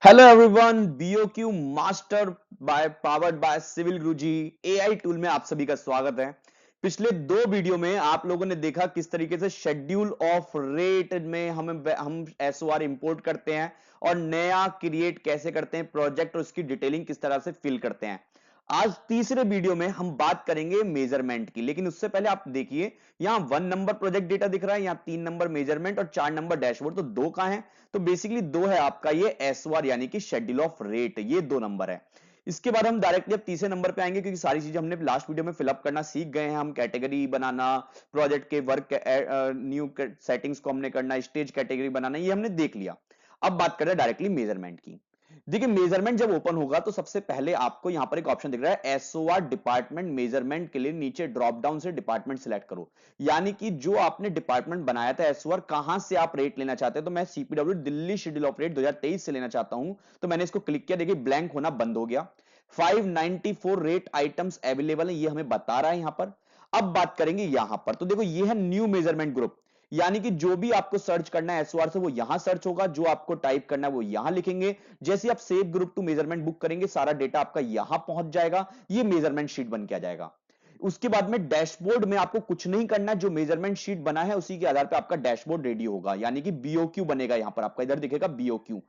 Hello everyone, BOQ master by powered by civil Guruji AI tool में आप सभी का स्वागत है। पिछले दो वीडियो में आप लोगों ने देखा किस तरीके से शेड्यूल ऑफ रेट में हम एसओआर इंपोर्ट करते हैं और नया क्रिएट कैसे करते हैं प्रोजेक्ट और उसकी डिटेलिंग किस तरह से फिल करते हैं। आज तीसरे वीडियो में हम बात करेंगे मेजरमेंट की, लेकिन उससे पहले आप देखिए यहां 1 नंबर प्रोजेक्ट डेटा दिख रहा है, यहां 3 नंबर मेजरमेंट और 4 नंबर डैशबोर्ड, तो दो कहां है? तो बेसिकली दो है आपका ये एसओआर यानी कि शेड्यूल ऑफ रेट, ये 2 नंबर है। इसके बाद हम डायरेक्टली अब तीसरे नंबर पे आएंगे क्योंकि सारी चीजें हमने लास्ट वीडियो में फिलअप करना सीख गए हैं। हम कैटेगरी बनाना, प्रोजेक्ट के वर्क न्यू सेटिंग्स को हमने करना, स्टेज कैटेगरी बनाना, ये हमने देख लिया। अब बात करें डायरेक्टली मेजरमेंट की। देखिए मेजरमेंट जब ओपन होगा तो सबसे पहले आपको यहां पर एक ऑप्शन दिख रहा है एसओआर डिपार्टमेंट मेजरमेंट के लिए, नीचे ड्रॉप डाउन से डिपार्टमेंट सिलेक्ट करो। यानी कि जो आपने डिपार्टमेंट बनाया था एसओआर, कहां से आप रेट लेना चाहते हैं। तो मैं CPW Delhi schedule of rate 2023 से लेना चाहता हूं, तो मैंने इसको क्लिक किया। देखिए ब्लैंक होना बंद हो गया। 594 रेट आइटम्स अवेलेबल है, ये हमें बता रहा है यहां पर। अब बात करेंगे यहां पर, तो देखो ये है न्यू मेजरमेंट ग्रुप, यानी कि जो भी आपको सर्च करना है एसओआर से वो यहां सर्च होगा, जो आपको टाइप करना है वो यहां लिखेंगे। जैसे आप save group to measurement book करेंगे सारा डेटा आपका यहां पहुंच जाएगा, ये मेजरमेंट शीट बन के आ जाएगा। उसके बाद में डैशबोर्ड में आपको कुछ नहीं करना, जो मेजरमेंट शीट बना है उसी के आधार पे आपका डैशबोर्ड रेडी होगा, यानी कि बीओक्यू बनेगा। यहां पर आपका इधर दिखेगा बीओक्यू।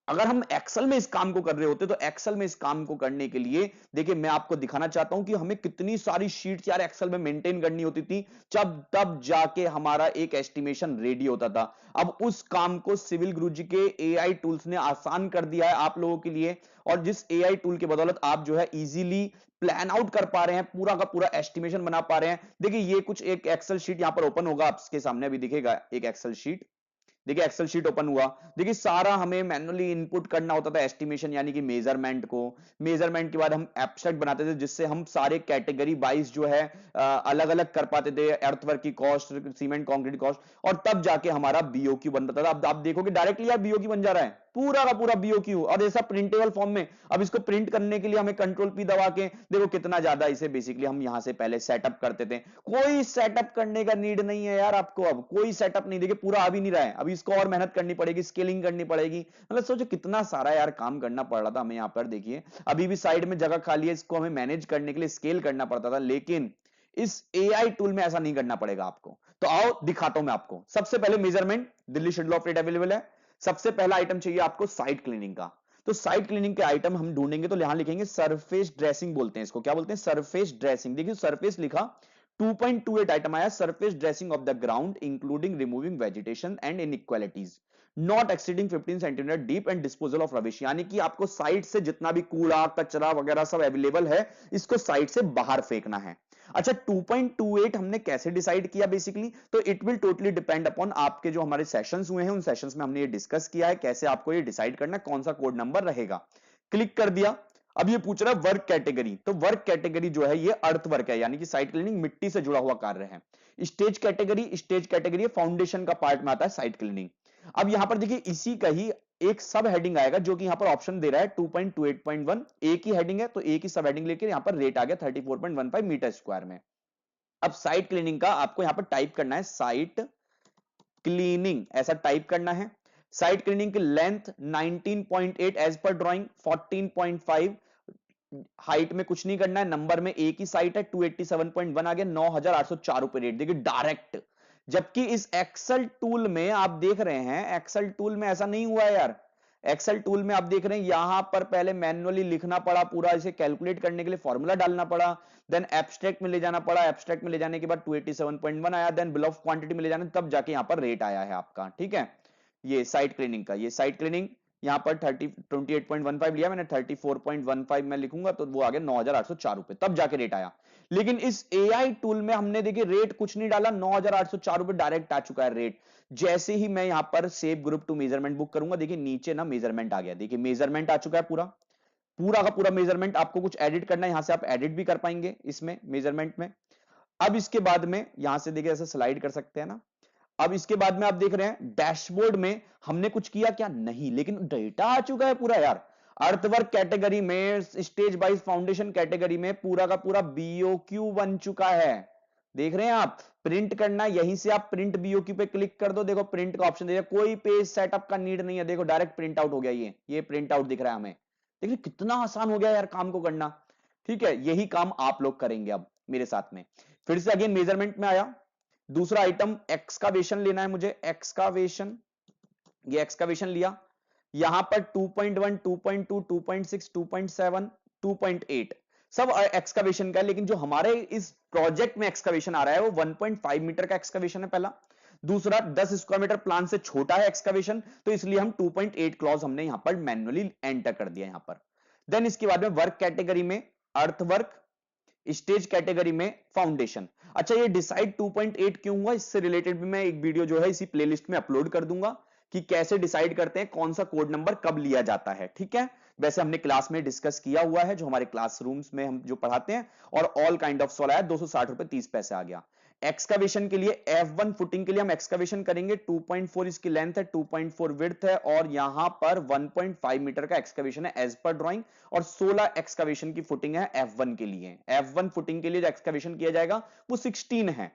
अगर हम एक्सेल में इस काम को कर रहे होते तो एक्सेल में इस काम को करने के लिए देखिए मैं आपको दिखाना चाहता हूं कि हमें कितनी सारी शीट्स यार एक्सेल में मेंटेन करनी होती थी, जब तब जाके हमारा एक एस्टिमेशन रेडी होता था। अब उस काम को सिविल गुरुजी के एआई टूल्स ने आसान कर दिया है आप लोगों के लिए, और जिस एआई टूल की बदौलत आप जो है इजीली प्लान आउट कर पा रहे हैं, पूरा का पूरा एस्टिमेशन बना पा रहे हैं। देखिए ये कुछ एक एक्सेल शीट यहां पर ओपन होगा, आपके सामने अभी दिखेगा एक एक्सेल शीट। देखिए एक्सेल शीट ओपन हुआ। देखिए सारा हमें मैन्युअली इनपुट करना होता था एस्टिमेशन यानी कि मेजरमेंट को। मेजरमेंट के बाद हम एब्स्ट्रैक्ट बनाते थे जिससे हम सारे कैटेगरी वाइज जो है अलग अलग कर पाते थे, अर्थवर्क की कॉस्ट, सीमेंट कंक्रीट कॉस्ट, और तब जाके हमारा बीओक्यू बन रहा था। अब आप देखोगे डायरेक्टली यार बीओक्यू बन जा रहा है, पूरा का पूरा बीओक्यू, और ऐसा प्रिंटेबल फॉर्म में। अब इसको प्रिंट करने के लिए हमें कंट्रोल पी दबा के देखो कितना ज्यादा इसे बेसिकली हम यहां से पहले सेटअप करते थे। कोई सेटअप करने का नीड नहीं है यार आपको, अब कोई सेटअप नहीं। देखिए पूरा आ भी नहीं रहा है, अभी इसको और मेहनत करनी पड़ेगी, स्केलिंग करनी पड़ेगी। मतलब सोचो कितना सारा यार काम करना पड़ रहा था हमें यहाँ पर। देखिए अभी भी साइड में जगह खाली है, इसको हमें मैनेज करने के लिए स्केल करना पड़ता था, लेकिन इस एआई टूल में ऐसा नहीं करना पड़ेगा आपको। तो आओ दिखाता हूं मैं आपको। सबसे पहले measurement Delhi schedule of rate available है। सबसे पहला आइटम चाहिए आपको साइट क्लीनिंग का। तो साइट क्लीनिंग के आइटम हम ढूंढेंगे तो यहां लिखेंगे सरफेस ड्रेसिंग, बोलते हैं इसको, क्या बोलते हैं? Surface dressing. देखिए सरफेस लिखा, 2.28 आइटम आया, surface dressing of the ground including removing vegetation and inequalities not exceeding 15 centimetre deep and disposal of rubbish. यानी कि आपको साइड से जितना भी कूड़ा कचरा वगैरह सब अवेलेबल है, इसको साइड से बाहर फेंकना है। अच्छा 2.28 हमने कैसे डिसाइड किया बेसिकली? तो it will totally depend upon आपके जो हमारे सेशंस हुए हैं, उन सेशंस में हमने ये डिस्कस किया है कैसे आपको ये डिसाइड करना है कौन सा कोड नंबर रहेगा। क्लिक कर दिया। अब ये पूछ रहा है वर्क कैटेगरी, तो वर्क कैटेगरी जो है ये अर्थ वर्क है, यानी कि साइट क्लीनिंग मिट्टी से जुड़ा हुआ कार्य है। स्टेज कैटेगरी फाउंडेशन का पार्ट में आता है साइट क्लीनिंग। अब यहां पर देखिए इसी का ही एक सब हेडिंग आएगा जो कि यहां पर ऑप्शन दे रहा है 2.28.1, एक ही हेडिंग है तो एक ही सब हेडिंग लेकर यहां पर रेट आ गया 34.15 मीटर स्क्वायर में। अब साइट क्लीनिंग का आपको यहां पर टाइप करना है साइट क्लीनिंग, ऐसा टाइप करना है। साइट क्लीनिंग की length 19.8 as per drawing, 14.5 height में कुछ नहीं करना है, नंबर में एक ही साइट है, 287.1 आ गया, 9,804 रुपए रेट। देखिए डायरेक्ट। जबकि इस एक्सेल टूल में आप देख रहे हैं, एक्सेल टूल में ऐसा नहीं हुआ है यार। एक्सेल टूल में आप देख रहे हैं यहां पर पहले मैन्युअली लिखना पड़ा, पूरा इसे कैलकुलेट करने के लिए फॉर्मूला डालना पड़ा, देन एब्स्ट्रैक्ट में ले जाना पड़ा, एब्स्ट्रैक्ट में ले जाने के बाद 287.1 आया, देन बिल ऑफ क्वांटिटी में ले जाना, तब जाके यहां पर रेट आया है आपका। ठीक है, ये साइट क्लीनिंग का, ये साइट क्लीनिंग यहां पर 28.15 लिया मैंने, 34.15 में लिखूंगा तो वो आ गया 9,804 रुपए, तब जाके रेट आया। लेकिन इस एआई टूल में हमने देखिए रेट कुछ नहीं डाला, 9,804 रुपए डायरेक्ट आ चुका है रेट। जैसे ही मैं यहां पर save group to measurement book करूंगा, देखिए नीचे ना मेजरमेंट आ गया, देखिए मेजरमेंट आ चुका है पूरा, पूरा का पूरा मेजरमेंट। आपको कुछ एडिट करना है यहां से आप एडिट भी कर पाएंगे इसमें मेजरमेंट में। अब इसके बाद में यहां से देखिए ऐसे स्लाइड कर सकते हैं ना। अब इसके बाद में आप देख रहे हैं डैशबोर्ड में हमने कुछ किया क्या? नहीं, लेकिन डेटा आ चुका है पूरा यार। अर्थवर्क कैटेगरी में, स्टेज वाइज फाउंडेशन कैटेगरी में पूरा का पूरा बीओक्यू बन चुका है। देख रहे हैं आप, प्रिंट करना, यहीं से आप प्रिंट बीओक्यू पे क्लिक कर दो, देखो प्रिंट का ऑप्शन, देखो कोई पेज सेटअप का नीड नहीं है, देखो डायरेक्ट प्रिंट आउट हो गया, ये प्रिंट आउट दिख रहा है हमें। देखिए कितना आसान हो गया यार काम को करना। ठीक है, यही काम आप लोग करेंगे अब मेरे साथ में। फिर से अगेन मेजरमेंट में आया, दूसरा आइटम एक्सकावेशन लेना है मुझे, एक्सकावेशन, ये एक्सकावेशन लिया, यहां पर 2.1, 2.2, 2.6, 2.7, 2.8 सब एक्सकवेशन का है, लेकिन जो हमारे इस प्रोजेक्ट में एक्सकवेशन आ रहा है वो 1.5 मीटर का एक्सकवेशन है पहला। दूसरा 10 स्क्वायर मीटर प्लान से छोटा है एक्सकवेशन, तो इसलिए हम 2.8 क्लॉज हमने यहां पर मैन्युअली एंटर कर दिया यहां पर। देन इसके बाद में वर्क कैटेगरी में अर्थ वर्क, स्टेज कैटेगरी में फाउंडेशन। अच्छा ये डिसाइड 2.8 क्यों हुआ, इससे रिलेटेड भी मैं एक वीडियो जो है इसी प्लेलिस्ट में अपलोड कर दूंगा कि कैसे डिसाइड करते हैं कौन सा कोड नंबर कब लिया जाता है। ठीक है, वैसे हमने क्लास में डिस्कस किया हुआ है, जो हमारे क्लासरूम्स में हम जो पढ़ाते हैं, और ऑल काइंड ऑफ सॉल आया, 260 रुपए 30 पैसे आ गया। एक्सकवेशन के लिए F1 फुटिंग के लिए हम एक्सकवेशन करेंगे, 2.4 इसकी लेंथ है, 2.4 विड्थ है, और यहां पर 1.5 मीटर का एक्सकवेशन है एज पर ड्राइंग, और 16 एक्सकवेशन की फुटिंग है F1 के लिए। F1 फुटिंग के लिए जो एक्सकवेशन किया जाएगा वो 16 है।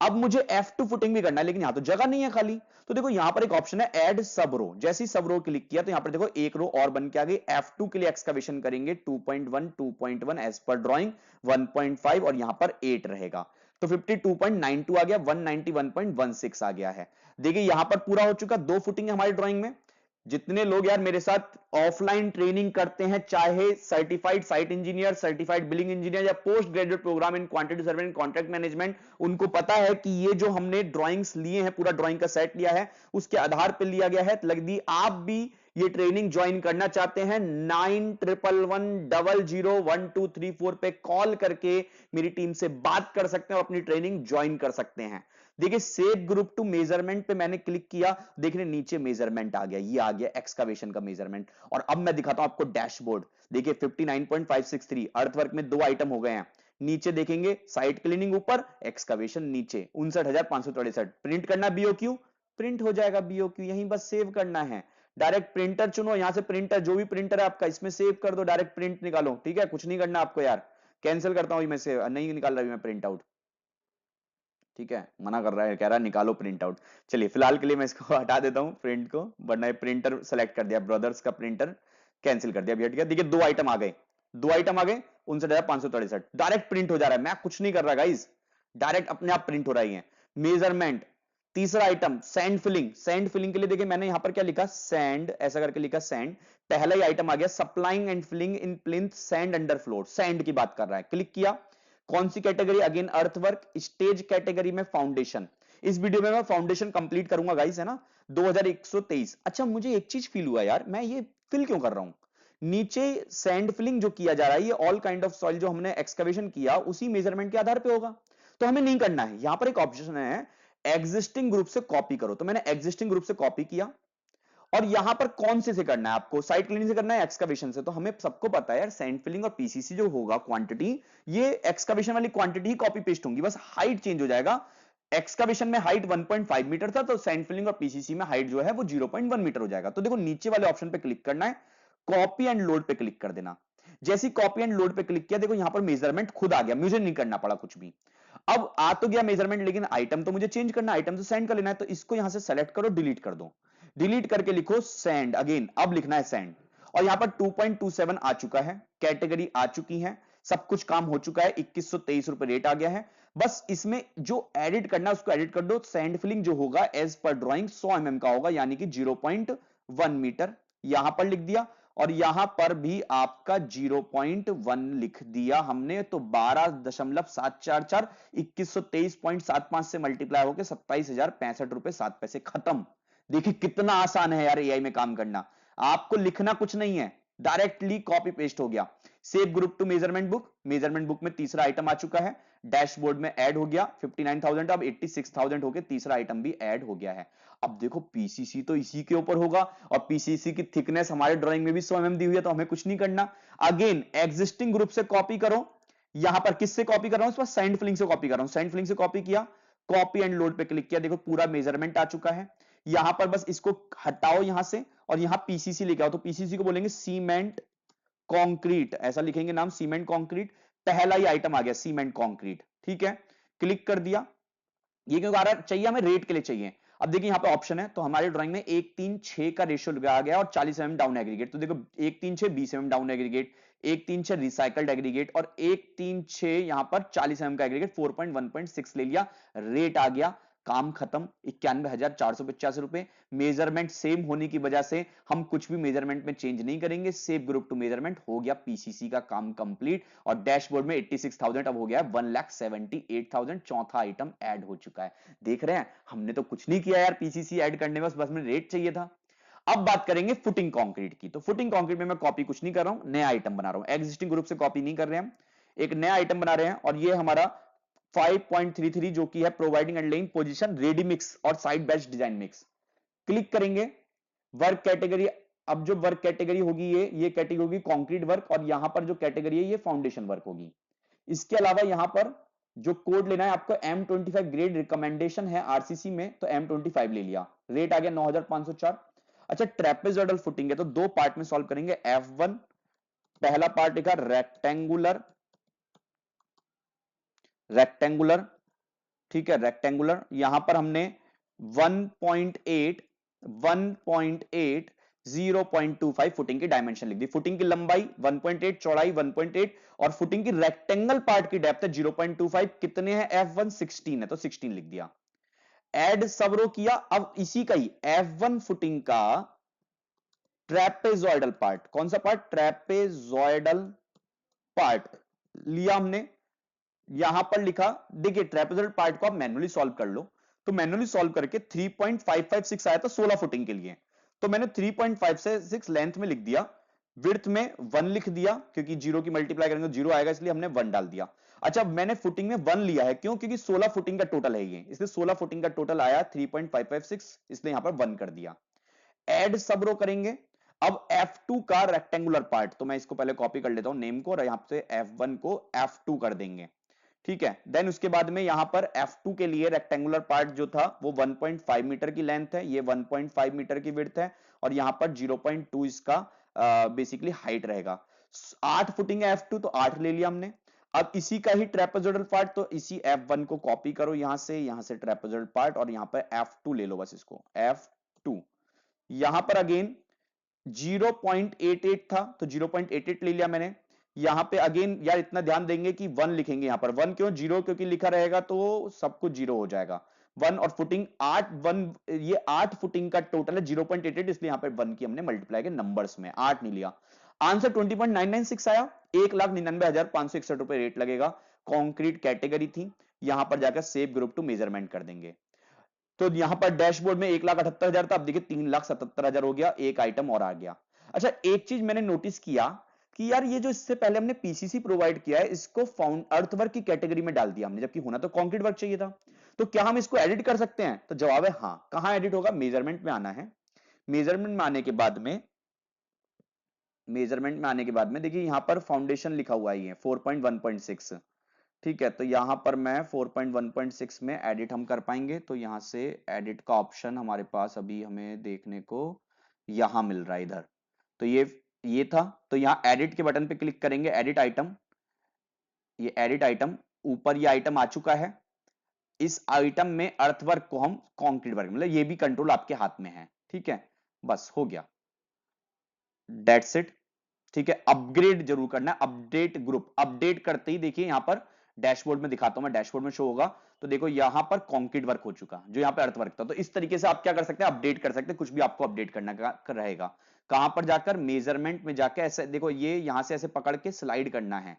अब मुझे F2 फुटिंग भी करना है, लेकिन यहां तो जगह नहीं है खाली, तो देखो यहां पर एक ऑप्शन है ऐड सब रो, जैसे ही सब रो क्लिक किया तो यहां पर देखो एक रो और बन के आ गई। F2 के लिए एक्सकवेशन करेंगे 2.1, 2.1 एज पर ड्राइंग, 1.5 और यहां पर 8 रहेगा, तो 52.92 आ गया, 191.16 आ गया है। देखिए यहां पर पूरा हो चुका, 2 फुटिंग है हमारी ड्राइंग में। जितने लोग यार मेरे साथ ऑफलाइन ट्रेनिंग करते हैं, चाहे certified site engineer, certified billing engineer, या post graduate program in quantity survey and contract management, उनको पता है कि ये जो हमने ड्राइंग्स लिए हैं, पूरा ड्राइंग का सेट लिया है, उसके आधार पर लिया गया है। लग दी आप भी ये ट्रेनिंग ज्वाइन करना चाहते हैं, 9111001234 पे कॉल करके मेरी टीम से बात कर सकते हैं और अपनी ट्रेनिंग ज्वाइन कर सकते हैं। देखिए सेव ग्रुप टू मेजरमेंट पे मैंने क्लिक किया, देखिए नीचे मेजरमेंट आ गया, ये आ गया एक्सकवेशन का मेजरमेंट। और अब मैं दिखाता हूं आपको डैशबोर्ड, देखिए 59.563 अर्थवर्क में 2 आइटम हो गए हैं। नीचे देखेंगे साइट क्लीनिंग ऊपर, एक्सकवेशन नीचे, 59,563। प्रिंट करना बीओक्यू, प्रिंट हो जाएगा बीओक्यू, यहीं बस सेव करना है। डायरेक्ट प्रिंटर चुनो, यहां से प्रिंटर, जो भी प्रिंटर है आपका इसमें सेव कर दो, डायरेक्ट प्रिंट निकालो। ठीक है, कुछ नहीं करना आपको यार, कैंसिल करता हूं मैं से, नहीं निकाल रहा मैं प्रिंट आउट। ठीक है, मना कर रहा है, कह रहा है निकालो प्रिंट आउट। चलिए फिलहाल के लिए मैं इसको हटा देता हूं प्रिंट को, वरना प्रिंटर सेलेक्ट कर दिया, ब्रदर्स का प्रिंटर कैंसिल कर दिया, अभी हट गया। देखिए 2 आइटम आ गए, 2 आइटम आ गए, 59,563 डायरेक्ट प्रिंट हो जा रहा है, मैं कुछ नहीं कर रहा गाइस, डायरेक्ट अपने आप प्रिंट हो रही है। मेजरमेंट, तीसरा item sand filling, sand filling के लिए देखिए मैंने यहां पर क्या लिखा, सैंड, ऐसा करके लिखा सैंड। पहला ही आइटम आ गया, supplying and filling in plinth sand under floor, sand की बात कर रहा है, क्लिक किया। कौन सी category, again earthwork, stage category में फाउंडेशन। इस वीडियो में मैं फाउंडेशन कंप्लीट करूंगा गाइस, है ना, 2123। अच्छा मुझे एक चीज फील हुआ यार, मैं ये फिल क्यों कर रहा हूं, नीचे सैंड फिलिंग जो किया जा रहा है, ये ऑल काइंड ऑफ सॉइल जो हमने एक्सकवेशन किया उसी मेजरमेंट के आधार पे होगा, तो हमें नहीं करना है। यहां पर एक ऑप्शन है एग्जिस्टिंग ग्रुप से कॉपी करो, तो मैंने एग्जिस्टिंग ग्रुप से कॉपी किया। और यहां पर कौन से करना है आपको, साइट क्लीनिंग से करना है, एक्सकवेशन से, तो हमें सबको पता है यार सैंड फिलिंग और पीसीसी जो होगा क्वांटिटी, ये एक्सकवेशन वाली क्वांटिटी ही कॉपी पेस्ट होंगी, बस हाइट चेंज हो जाएगा। एक्सकवेशन में हाइट 1.5 मीटर था, तो सैंड फिलिंग और पीसीसी में हाइट जो है वो 0.1 मीटर हो जाएगा। तो देखो नीचे वाले ऑप्शन पे क्लिक करना है, कॉपी एंड लोड पे क्लिक कर देना। जैसे कॉपी एंड लोड पे क्लिक किया, देखो यहां पर मेजरमेंट खुद आ गया, मुझे नहीं करना पड़ा कुछ भी। अब आ तो गया मेजरमेंट, लेकिन आइटम तो मुझे चेंज करना, आइटम तो सेंड कर लेना है, तो इसको यहां से सेलेक्ट करो, डिलीट कर दो, डिलीट करके लिखो सेंड, अगेन अब लिखना है सेंड। और यहां पर 2.27 आ चुका है, कैटेगरी आ चुकी है, सब कुछ काम हो चुका है, 2123 रुपए रेट आ गया है। बस इसमें जो एडिट करना है उसको एडिट कर दो, सैंड फिलिंग जो होगा एज पर ड्राइंग 100 mm का होगा, यानी कि 0.1 मीटर यहां पर लिख दिया, और यहां पर भी आपका 0.1 लिख दिया हमने, तो 12.744 2123.75 से मल्टीप्लाई होकर 27,065 रुपए 7 पैसे, खत्म। देखिए कितना आसान है यार एआई में काम करना, आपको लिखना कुछ नहीं है, डायरेक्टली कॉपी पेस्ट हो गया। Save group to measurement book, measurement book में तीसरा आइटम आ चुका है, डैशबोर्ड में ऐड हो गया, 59,000 अब 86,000 होके तीसरा आइटम भी ऐड हो गया है। अब देखो पीसीसी तो इसी के ऊपर होगा, और पीसीसी की थिकनेस हमारे ड्राइंग में भी 100 mm दी हुई है, तो हमें कुछ नहीं करना। अगेन एग्जिस्टिंग ग्रुप से कॉपी करो, यहां पर किससे कॉपी कर रहा हूं, इस पर सैंड फिलिंग से कॉपी कर रहा हूं, सैंड फिलिंग से कॉपी किया, कॉपी एंड लोड पे क्लिक किया, देखो पूरा मेजरमेंट आ चुका है। यहां पर बस इसको हटाओ यहां से, और यहां पीसीसी लेके आओ, तो पीसीसी को बोलेंगे सीमेंट कंक्रीट, ऐसा लिखेंगे नाम, सीमेंट कंक्रीट। पहला ही आइटम आ गया सीमेंट कंक्रीट, ठीक है, क्लिक कर दिया। ये क्यों आ रहा है? चाहिए हमें रेट के लिए चाहिए। अब देखिए यहां पे ऑप्शन है, तो हमारी ड्राइंग में 1 3 6 का रेशियो आ गया और 40 mm डाउन एग्रीगेट। तो देखो 1 3 6 20 mm down aggregate, 1 3 6 recycled aggregate और 1 3 6 यहां पर 40 mm का एग्रीगेट 4.1.6 ले लिया। रेट आ गया, काम खत्म, 91,485 रुपए। मेजरमेंट सेम होने की वजह से हम कुछ भी मेजरमेंट में चेंज नहीं करेंगे, सेव ग्रुप टू मेजरमेंट हो गया, पीसीसी का काम कंप्लीट। और डैशबोर्ड में 86,000 अब हो गया 1,78,000, चौथा आइटम ऐड हो चुका है। देख रहे हैं, हमने तो कुछ नहीं किया यार पीसीसी ऐड करने में, बस में रेट चाहिए था। अब बात करेंगे फुटिंग कंक्रीट की। तो फुटिंग कंक्रीट में मैं कॉपी कुछ नहीं कर रहा हूं, नया आइटम बना रहा हूं, एग्जिस्टिंग ग्रुप से कॉपी नहीं कर रहे हैं हम, एक नया आइटम बना रहे हैं। और ये हमारा 5.33 जो कि है providing and laying position ready mix और site batch design mix. Click करेंगे, वर्क कैटेगरी। अब जो वर्क कैटेगरी होगी ये कैटेगरी होगी कंक्रीट वर्क, और यहां पर जो कैटेगरी है ये फाउंडेशन वर्क होगी। इसके अलावा यहां पर जो कोड लेना है आपको, M25 ग्रेड रिकमेंडेशन है आरसीसी में, तो M25 ले लिया। रेट आ गया 9,504। अच्छा, ट्रेपेजोइडल फुटिंग है तो दो पार्ट में सॉल्व करेंगे। F1 पहला पार्ट लिखा रेक्टेंगुलर, रेक्टेंगुलर, ठीक है रेक्टेंगुलर। यहां पर हमने 1.8 1.8 0.25 फुटिंग की डायमेंशन लिख दी। फुटिंग की लंबाई 1.8, चौड़ाई 1.8, और फुटिंग की रेक्टेंगल पार्ट की डेप्थ है 0.25। कितने हैं? F1 16 है तो 16 लिख दिया। ऐड सब रो किया। अब इसी का ही F1 फुटिंग का ट्रेपेजॉइडल पार्ट, कौन सा पार्ट? ट्रेपेजॉइडल पार्ट लिया हमने, यहां पर लिखा। देखिए ट्रेपेजॉइडल पार्ट को आप मैन्युअली सॉल्व कर लो, तो मैन्युअली सॉल्व करके 3.556 आया था 16 फुटिंग के लिए, तो मैंने 3.556 लेंथ में लिख दिया, विड्थ में 1 लिख दिया, क्योंकि जीरो की मल्टीप्लाई करेंगे तो जीरो आएगा, इसलिए हमने 1 डाल दिया। अच्छा, मैंने फुटिंग में 1 लिया है, क्यों? क्योंकि 16 फुटिंग का टोटल है ये, इसलिए 16 फुटिंग का टोटल आया 3.556, इसलिए यहां पर 1 कर दिया। ऐड सब रो करेंगे। अब F2 का रेक्टेंगुलर पार्ट, तो मैं इसको पहले कॉपी कर लेता हूं नेम को, और यहां से F1 को F2 कर देंगे, ठीक है। देन उसके बाद में यहां पर F2 के लिए रेक्टेंगुलर पार्ट जो था वो 1.5 मीटर की लेंथ है, ये 1.5 मीटर की विड्थ है, और यहां पर 0.2 इसका बेसिकली हाइट रहेगा। 8 फुटिंग है F2, तो 8 ले लिया हमने। अब इसी का ही ट्रेपेजोइडल पार्ट, तो इसी F1 को कॉपी करो यहां से ट्रेपेजोइडल पार्ट, और यहां पर F2 ले लो, बस इसको F2। यहां पर अगेन 0.88 था, तो 0.88 ले लिया मैंने। यहां पे अगेन यार इतना ध्यान देंगे कि 1 लिखेंगे यहां पर। 1 क्यों? 0 क्योंकि लिखा रहेगा तो सब कुछ 0 हो जाएगा। 1 और फुटिंग 8, 1 ये 8 फुटिंग का टोटल है 0.88, इसलिए यहां पर 1 की हमने मल्टीप्लाई के नंबर्स में 8 नहीं लिया। आंसर 20.996 आया, 1,99,561 रुपए रेट लगेगा। कॉन्क्रीट कैटेगरी थी, यहां पर जाकर सेव ग्रुप टू मेजरमेंट कर देंगे। तो यहां पर डैशबोर्ड में 1,78,000 था, अब देखिए 3,77,000 हो गया, एक आइटम और आ गया। अच्छा, एक चीज मैंने नोटिस किया कि यार ये जो इससे पहले हमने पीसीसी प्रोवाइड किया है, इसको फाउंड अर्थवर्क की कैटेगरी में डाल दिया हमने, जबकि होना तो कंक्रीट वर्क चाहिए था। तो क्या हम इसको एडिट कर सकते हैं? तो जवाब है हाँ। कहां एडिट होगा? मेजरमेंट में आना है। मेजरमेंट में आने के बाद में, मेजरमेंट में आने के बाद में देखिए यहां पर फाउंडेशन लिखा हुआ ही है 4.1.6, ठीक है। तो यहां पर मैं 4.1.6 में एडिट हम कर पाएंगे, तो यहां से एडिट का ऑप्शन हमारे पास अभी हमें देखने को यहां मिल रहा है इधर। तो ये था, तो यहां एडिट के बटन पे क्लिक करेंगे, एडिट आइटम, ये एडिट आइटम, ऊपर ये आइटम आ चुका है। इस आइटम में अर्थवर्क को हम कंक्रीट वर्क, मतलब ये भी कंट्रोल आपके हाथ में है, ठीक है। बस हो गया, दैट्स इट, ठीक है। अपग्रेड जरूर करना, अपडेट ग्रुप, अपडेट करते ही देखिए यहां पर डैशबोर्ड में दिखाता हूं मैं, डैशबोर्ड में शो होगा। तो देखो यहां पर कंक्रीट वर्क हो चुका, जो यहां पे अर्थ वर्क था। तो इस तरीके से आप क्या कर सकते हैं? अपडेट कर सकते हैं, कुछ भी आपको अपडेट करना का रहेगा। कहां पर जाकर? मेजरमेंट में जाकर ऐसे देखो, ये यहां से ऐसे पकड़ के स्लाइड करना है,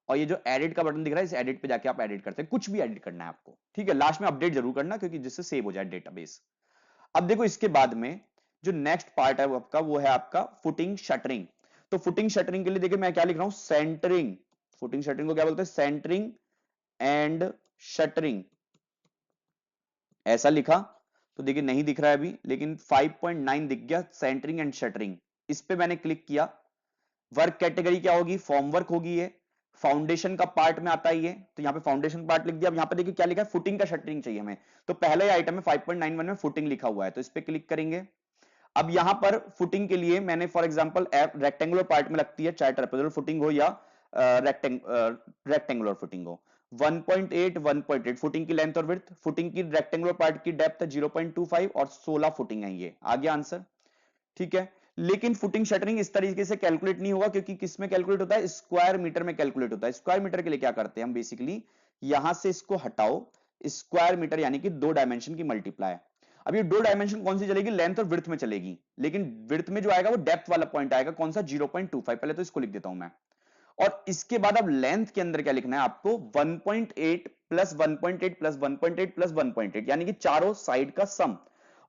और ये जो एडिट का बटन दिख रहा है, इस एडिट पे जाके आप एडिट करते हैं, कुछ भी एडिट करना है आपको, ठीक है। लास्ट में अपडेट जरूर करना, क्योंकि जिससे सेव हो जाए डेटाबेस। अब देखो इसके बाद में जो नेक्स्ट पार्ट है वो आपका, वो है आपका फुटिंग शटरिंग। तो फुटिंग शटरिंग के लिए देखिए मैं क्या लिख रहा हूं? सेंटरिंग। फुटिंग शटरिंग को क्या बोलते हैं? सेंटरिंग एंड शटरिंग, ऐसा लिखा। तो देखिए नहीं दिख रहा है अभी, लेकिन 5.9 दिख गया, सेंटरिंग एंड शटरिंग। इस पे मैंने क्लिक किया। वर्क कैटेगरी क्या होगी? फॉर्म वर्क होगी ये, फाउंडेशन का पार्ट में आता है ये, तो यहाँ पे फाउंडेशन पार्ट लिख दिया। अब यहाँ पे देखिए क्या लिखा है? फुटिंग का शटरिंग चाहिए हमें, तो पहले आइटम में 5.91 में फुटिंग लिखा हुआ है, तो इस पे क्लिक करेंगे। अब यहां पर फुटिंग के लिए मैंने फॉर एग्जांपल रेक्टेंगुलर पार्ट में लगती है, चाहे ट्रेपेजोइडल फुटिंग हो या रेक्टेंगुलर फुटिंग हो। 1.8 1.8 फुटिंग की लेंथ और विड्थ, फुटिंग की रेक्टेंगुलर पार्ट की डेप्थ 0.25 और 16 फुटिंग है ये, आ गया आंसर। ठीक है, लेकिन फुटिंग शटरिंग इस तरीके से कैलकुलेट नहीं होगा, क्योंकि किस में कैलकुलेट होता है, स्क्वायर मीटर में कैलकुलेट होता है। स्क्वायर मीटर के लिए क्या करते हैं हम बेसिकली, यहां से इसको हटाओ, स्क्वायर मीटर यानी कि 2 डायमेंशन की मल्टीप्लाई। अब ये 2 डायमेंशन कौन सी चलेगी, लेंथ और विड्थ में चलेगी, लेकिन विड्थ में जो आएगा वो डेप्थ वाला पॉइंट आएगा, कौन सा 0.25। पहले तो इसको लिख देता हूं मैं, और इसके बाद अब लेंथ के अंदर क्या लिखना है आपको, 1.8 प्लस 1.8 प्लस 1.8 प्लस 1.8, यानी कि चारों साइड का सम।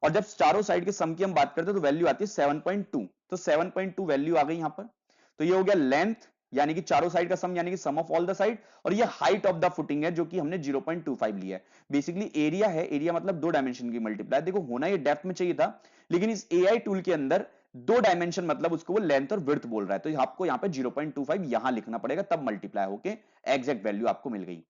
और जब चारों साइड के सम की हम बात करते हैं तो वैल्यू आती है 7.2, तो 7.2 वैल्यू आ गई यहां पर। तो ये हो गया लेंथ यानी कि चारों साइड का सम, यानी कि सम ऑफ ऑल द साइड, और ये हाइट ऑफ द फुटिंग है जो कि हमने 0.25 लिया है। बेसिकली एरिया है, एरिया मतलब 2 डायमेंशन की मल्टीप्लाई। देखो होना ये डेप्थ में चाहिए था, लेकिन इस एआई टूल के अंदर 2 डायमेंशन मतलब उसको वो लेंथ और विड्थ बोल रहा है, तो आपको यहां पे 0.25 यहां लिखना पड़ेगा, तब मल्टीप्लाई होके एग्जैक्ट वैल्यू आपको मिल गई।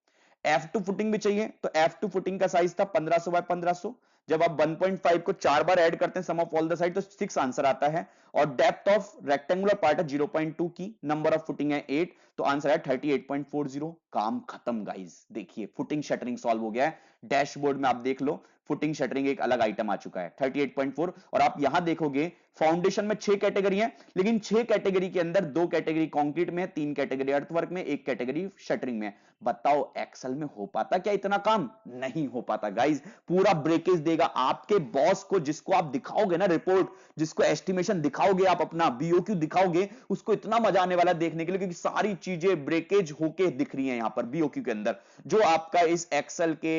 F2 फुटिंग भी चाहिए, तो F2 फुटिंग का साइज था 1500 बाय 1500। जब आप 1.5 को 4 बार ऐड करते हैं सम ऑफ ऑल द साइड, तो 6 आंसर आता है। और डेप्थ ऑफ रेक्टेंगुलर पार्ट है 0.2 की, नंबर ऑफ फुटिंग है 8, तो आंसर है 38.40। काम खत्म गाइस, देखिए फुटिंग शटरिंग सॉल्व हो गया है। डैशबोर्ड में आप देख लो, फुटिंग शटरिंग एक अलग आइटम आ चुका है 38.4। और आप यहां देखोगे फाउंडेशन में 6 कैटेगरी है, लेकिन 6 कैटेगरी के अंदर 2 कैटेगरी कंक्रीट में है, 3 कैटेगरी अर्थवर्क में, 1 कैटेगरी शटरिंग में। बताओ एक्सेल में हो पाता क्या इतना काम, नहीं हो पाता गाइस। पूरा ब्रेकेज देगा आपके बॉस को, जिसको आप दिखाओगे ना रिपोर्ट, जिसको एस्टिमेशन दिखाओगे, आप अपना बीओक्यू दिखाओगे, उसको इतना मजा आने वाला देखने के लिए, क्योंकि सारी चीजें ब्रेकेज होके दिख रही हैं यहां पर बीओक्यू के अंदर, जो आपका इस एक्सेल के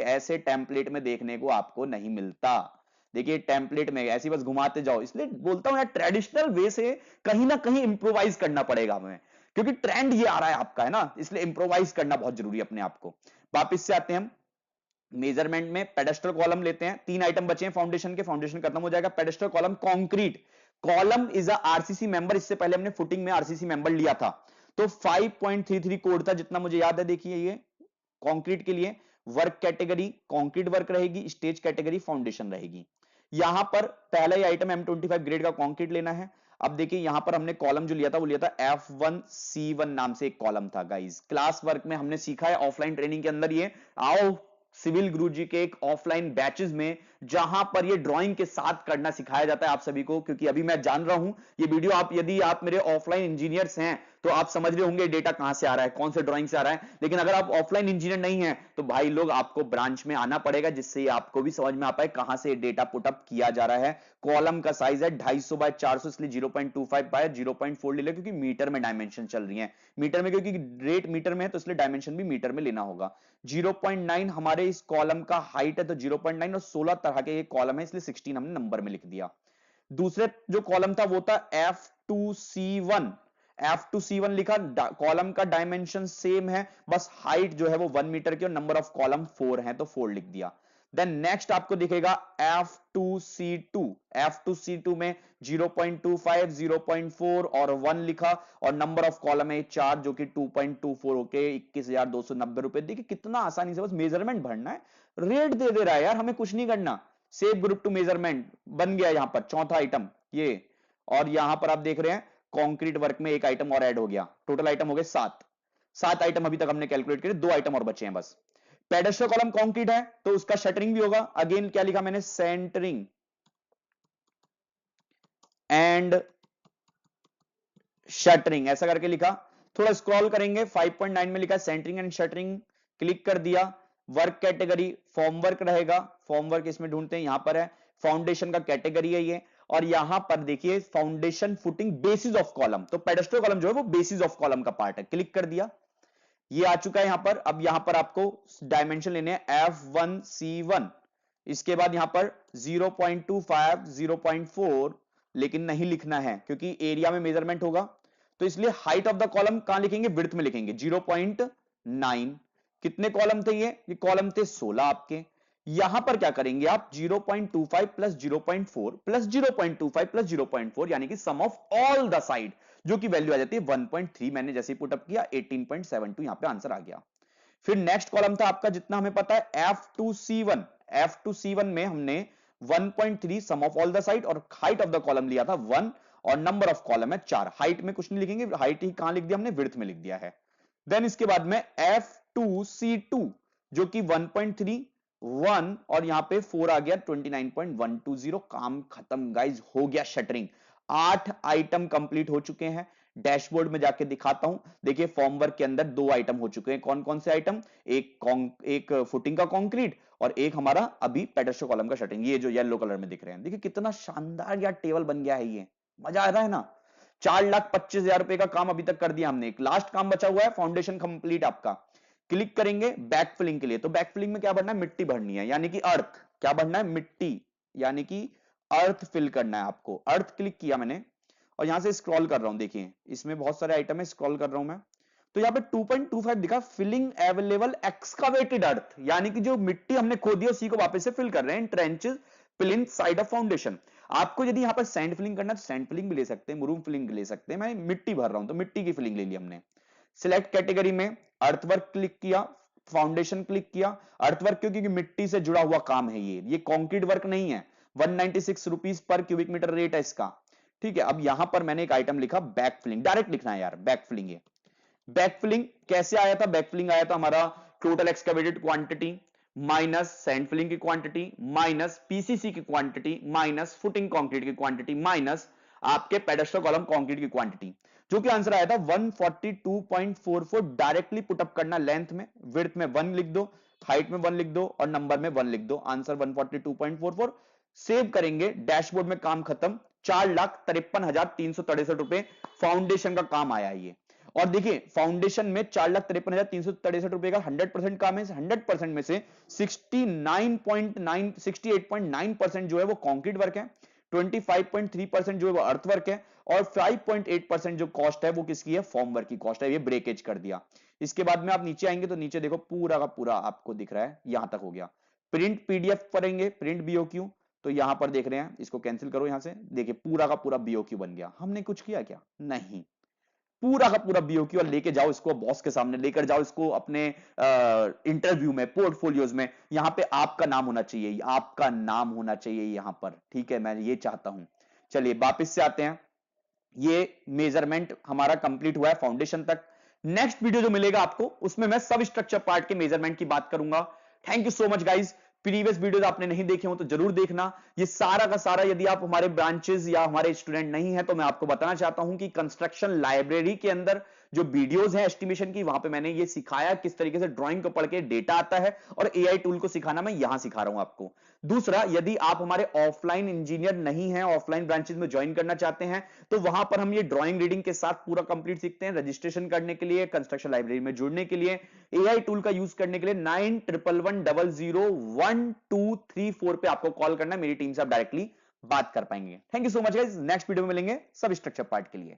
ऐसे टेम्पलेट में देखने को आपको नहीं मिलता। देखिए टेम्पलेट में ऐसी बस घुमाते जाओ, इसलिए बोलता हूं यार ट्रेडिशनल वे से कहीं ना कहीं इंप्रोवाइज करना पड़ेगा हमें, क्योंकि ट्रेंड ये आ रहा है आपका, है ना, इसलिए इंप्रोवाइज करना बहुत जरूरी है अपने आप को। वापिस से आते हैं हम मेजरमेंट में, पेडेस्टल कॉलम लेते हैं, 3 आइटम बचे हैं फाउंडेशन के, फाउंडेशन खत्म हो जाएगा। Pedestal column concrete column is a RCC member, इससे पहले हमने फुटिंग में आरसीसी मेंबर लिया था, तो 5.33 कोड था जितना मुझे याद है। देखिए ये कंक्रीट के लिए वर्क कैटेगरी कंक्रीट वर्क रहेगी, स्टेज कैटेगरी फाउंडेशन रहेगी। यहां पर पहला ही आइटम M25 ग्रेड का कंक्रीट लेना है। अब देखिए यहां पर हमने कॉलम जो लिया था वो लिया था F1C1 नाम से एक कॉलम था गाइस। क्लास वर्क में हमने सीखा है ऑफलाइन ट्रेनिंग के अंदर, ये आओ सिविल गुरुजी के एक ऑफलाइन बैचेस में, जहां पर ये ड्राइंग के साथ करना सिखाया जाता है आप सभी को, क्योंकि अभी मैं जान रहा हूं ये वीडियो आप, यदि आप मेरे ऑफलाइन इंजीनियर्स हैं तो आप समझ रहे होंगे डेटा कहां से आ रहा है, कौन से ड्राइंग से आ रहा है। लेकिन अगर आप ऑफलाइन इंजीनियर नहीं है तो भाई लोग आपको ब्रांच में आना पड़ेगा, जिससे आपको भी समझ में आ पाए कहां से डेटा पुटअप किया जा रहा है। कॉलम का साइज है 250 बाय 400, इसलिए 0.25 बाय 0.4 ले ले, क्योंकि मीटर में डायमेंशन चल रही है। मीटर में क्योंकि रेट मीटर में है तो इसलिए डायमेंशन भी मीटर में लेना होगा। 0.9 हमारे इस कॉलम का हाइट है, तो 0.9 और 16 तरह के ये कॉलम है, इसलिए 16 हमने नंबर में लिख दिया। दूसरे जो कॉलम था वो था F2C1, F2C1 लिखा, कॉलम का डायमेंशन सेम है, बस हाइट जो है वो 1 मीटर की और नंबर ऑफ कॉलम 4 है, तो 4 लिख दिया। देन नेक्स्ट आपको दिखेगा F2C2, F2C2 में 0.25 0.4 और 1 लिखा, और नंबर ऑफ कॉलम है 4 जो कि 2.24 होके 21,290 रुपए। देखिए कितना आसानी से बस मेजरमेंट भरना है, रेट दे दे रहा है यार, हमें कुछ नहीं करना। सेव ग्रुप टू मेजरमेंट बन गया यहां पर चौथा आइटम ये। और यहां पर आप देख रहे हैं कंक्रीट वर्क में एक आइटम और ऐड हो गया, टोटल आइटम हो गए 7 आइटम अभी तक हमने कैलकुलेट करे, 2 आइटम और बचे हैं बस। पेडेस्टल कॉलम कंक्रीट है तो उसका शटरिंग भी होगा, अगेन क्या लिखा मैंने, सेंटरिंग एंड शटरिंग ऐसा करके लिखा। थोड़ा स्क्रॉल करेंगे 5.9 में लिखा सेंटरिंग एंड शटरिंग, क्लिक कर दिया। वर्क कैटेगरी फॉर्म वर्क रहेगा, फॉर्म वर्क इसमें ढूंढते हैं, यहां पर है फाउंडेशन का कैटेगरी है ये। और यहां पर देखिए foundation footing basis of column, तो पेडेस्टल कॉलम जो है वो बेसिस ऑफ कॉलम का पार्ट है, क्लिक कर दिया, ये आ चुका है यहां पर। अब यहां पर आपको डायमेंशन लेने हैं F1C1, इसके बाद यहां पर 0.25 0.4, लेकिन नहीं लिखना है क्योंकि एरिया में मेजरमेंट होगा, तो इसलिए हाइट ऑफ द कॉलम कहां लिखेंगे, विड्थ में लिखेंगे 0.9। कितने कॉलम थे ये कॉलम थे 16 आपके। यहां पर क्या करेंगे आप, 0.25 प्लस 0.4 प्लस 0.25 प्लस 0.4, यानी कि सम ऑफ ऑल द साइड, जो कि वैल्यू आ जाती है 1.3। मैंने जैसे ही पुटअप किया 18.72 यहां पे आंसर आ गया। फिर नेक्स्ट कॉलम था आपका जितना हमें पता है F2C1, F2C1 में हमने 1.3 सम ऑफ ऑल द साइड और हाइट ऑफ द कॉलम लिया था 1, और नंबर ऑफ कॉलम है 4। हाइट में कुछ नहीं लिखेंगे, हाइट ही कहां लिख दिया हमने, विड्थ में लिख दिया है। देन इसके बाद में 2C2 जो कि 1.31 और यहां पे 4 आ गया 29.120। काम खत्म गाइज, हो गया शटरिंग। 8 आइटम कंप्लीट हो चुके हैं। डैशबोर्ड में जाके दिखाता हूं। देखिए फॉर्म वर्क के अंदर 2 आइटम हो चुके हैं। कौन कौन से आइटम? एक फुटिंग का कंक्रीट और एक हमारा अभी पेडेस्टल कॉलम का शटरिंग, ये जो येलो कलर में दिख रहे हैं। देखिए कितना शानदार यार टेबल बन गया है, ये मजा आ रहा है ना। 4,25,000 रुपए का काम अभी तक कर दिया हमने। एक लास्ट काम बचा हुआ है, फाउंडेशन कंप्लीट आपका। क्लिक करेंगे बैक फिलिंग के लिए, तो बैक फिलिंग में क्या भरना है? मिट्टी भरनी है, यानी कि अर्थ। क्या भरना है? मिट्टी, यानी कि अर्थ फिल करना है आपको। अर्थ क्लिक किया मैंने और यहां से स्क्रॉल कर रहा हूं। देखिए इसमें बहुत सारे आइटम है, स्क्रॉल कर रहा हूं मैं, तो यहां पे 2.25 दिखा फिलिंग अवेलेबल एक्सकावेटेड अर्थ, यानी कि जो मिट्टी हमने खोदी है उसी को वापस से फिल कर रहे हैं। Trenches fill inside of foundation. आपको यदि यहां पर सैंड फिलिंग करना है तो सैंड फिलिंग भी ले सकते हैं, मरूम फिलिंग भी ले सकते हैं। मैं मिट्टी भर रहा हूं तो मिट्टी की फिलिंग ले ली हमने। सिलेक्ट कैटेगरी में अर्थवर्क क्लिक किया, फाउंडेशन क्लिक किया। अर्थवर्क क्योंकि मिट्टी से जुड़ा हुआ काम है, ये कंक्रीट वर्क नहीं है। 196 rupees per cubic metre rate है इसका। ठीक है, अब यहां पर मैंने एक आइटम लिखा बैक फिलिंग, डायरेक्ट लिखना है यार बैक फिलिंग। ये बैक फिलिंग कैसे आया था? बैक फिलिंग आया था हमारा total excavated quantity minus sand filling की क्वांटिटी माइनस पीसीसी की क्वांटिटी माइनस फुटिंग कंक्रीट की क्वांटिटी माइनस आपके पेडेस्टल कॉलम कंक्रीट की क्वांटिटी, जो कि आंसर आया था 142.44। डायरेक्टली पुटअप करना, लेंथ में, विड्थ में 1 लिख दो, हाइट में 1 लिख दो और नंबर में 1 लिख दो। आंसर 142.44। सेव करेंगे, डैशबोर्ड में काम खत्म। 4,53,363 रुपए फाउंडेशन का काम आया ये। और देखिए फाउंडेशन में 4,53,363 रुपए का 100% काम है। 100% में से 68.9% जो है वो कंक्रीट वर्क है, 25.3% जो है वो अर्थ वर्क है और 5.8% जो कॉस्ट है वो किसकी है? फॉर्म वर्क की कॉस्ट है। ये ब्रेकेज कर दिया। इसके बाद में आप नीचे आएंगे तो नीचे देखो पूरा का पूरा आपको दिख रहा है, यहां तक हो गया। प्रिंट पीडीएफ करेंगे, प्रिंट बीओक्यू, तो यहां पर देख रहे हैं, इसको कैंसिल करो यहां से। देखिए पूरा का पूरा बीओक्यू बन गया। हमने कुछ किया क्या? नहीं। पूरा का पूरा बीओक्यू और लेके जाओ इसको बॉस के सामने, लेकर जाओ इसको अपने इंटरव्यू में, पोर्टफोलियोज में। यहां पे आपका नाम होना चाहिए, आपका नाम होना चाहिए यहां पर। ठीक है, मैं ये चाहता हूं। चलिए वापस से आते हैं। ये मेजरमेंट हमारा कंप्लीट हुआ है फाउंडेशन तक। नेक्स्ट वीडियो जो मिलेगा आपको उसमें मैं सब स्ट्रक्चर पार्ट के मेजरमेंट की बात करूंगा। Thank you so much guys. Previous videos आपने नहीं देखे हो तो जरूर देखना। ये सारा का सारा, यदि आप हमारे ब्रांचेस या हमारे स्टूडेंट नहीं है तो मैं आपको बताना चाहता हूं कि कंस्ट्रक्शन लाइब्रेरी के अंदर जो वीडियोस हैं एस्टिमेशन की, वहां पे मैंने ये सिखाया किस तरीके से ड्राइंग को पढ़ के डेटा आता है, और एआई टूल को सिखाना मैं यहां सिखा रहा हूं आपको। दूसरा, यदि आप हमारे ऑफलाइन इंजीनियर नहीं है, ऑफलाइन ब्रांचेस में ज्वाइन करना चाहते हैं, तो वहां पर हम ये ड्राइंग रीडिंग के साथ पूरा कंप्लीट सीखते हैं। रजिस्ट्रेशन करने के लिए, कंस्ट्रक्शन लाइब्रेरी में जुड़ने के लिए, एआई टूल का यूज करने के लिए 9111001234 पे आपको कॉल करना है। मेरी टीम से आप डायरेक्टली बात कर पाएंगे। Thank you so much guys. Next video में मिलेंगे सब स्ट्रक्चर पार्ट के लिए।